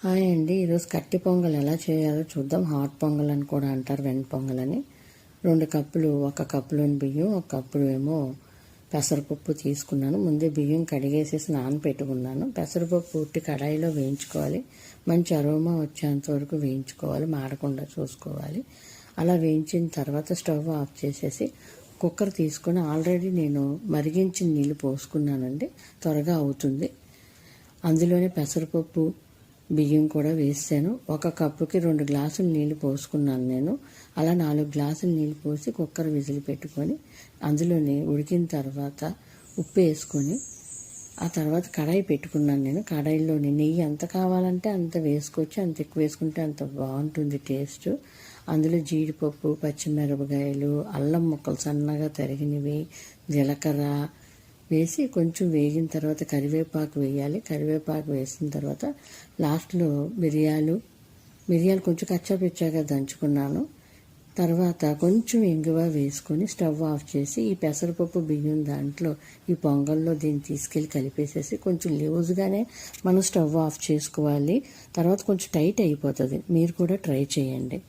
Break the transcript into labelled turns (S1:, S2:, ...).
S1: Hi అండి. ఈరోజు కట్టి పొంగల్ ఎలా చేయాలో చూద్దాం. హాట్ పొంగల్ అని కూడా అంటారు, వెన్న పొంగల్ అని. 2 కప్పులు, 1 కప్పులోని బియ్యం, 1 కప్పులు ఏమో పెసరపప్పు తీసుకున్నాను. ముందే బియ్యం కడిగేసేసి నానబెట్టుకున్నాను. పెసరపప్పు ఉట్టి కడాయిలో వేయించుకోవాలి. మంచి అరోమా వచ్చేంత వరకు వేయించుకోవాలి, మాడకుండా చూసుకోవాలి. అలా వేయించిన తర్వాత స్టవ్ ఆఫ్ చేసేసి కుక్కర్ తీసుకొని ఆల్రెడీ నేను మరిగించిన నీళ్ళు పోసుకున్నానండి, త్వరగా అవుతుంది. అందులోనే పెసరపప్పు బియ్యం కూడా వేసాను. 1 కప్పుకి 2 గ్లాసులు నీళ్ళు పోసుకున్నాను నేను. అలా 4 గ్లాసులు నీళ్ళు పోసి కుక్కర్ విజిల్ పెట్టుకొని అందులోనే ఉడికిన తర్వాత ఉప్పు వేసుకొని ఆ తర్వాత కడాయి పెట్టుకున్నాను నేను. కడాయిలోని నెయ్యి ఎంత కావాలంటే అంత వేసుకోవచ్చు, అంత ఎక్కువ వేసుకుంటే అంత బాగుంటుంది టేస్ట్. అందులో జీడిపప్పు, పచ్చిమిరపకాయలు, అల్లం ముక్కలు సన్నగా తరిగినవి, జీలకర్ర వేసి కొంచెం వేగిన తర్వాత కరివేపాకు వేయాలి. కరివేపాకు వేసిన తర్వాత లాస్ట్లో మిరియాలు కొంచెం కచ్చాపిచ్చాగా దంచుకున్నాను. తర్వాత కొంచెం ఇంగువ వేసుకొని స్టవ్ ఆఫ్ చేసి ఈ పెసరపప్పు బియ్యం దాంట్లో ఈ పొంగల్లో దీన్ని తీసుకెళ్ళి కలిపేసేసి కొంచెం లూజ్గానే మనం స్టవ్ ఆఫ్ చేసుకోవాలి. తర్వాత కొంచెం టైట్ అయిపోతుంది. మీరు కూడా ట్రై చేయండి.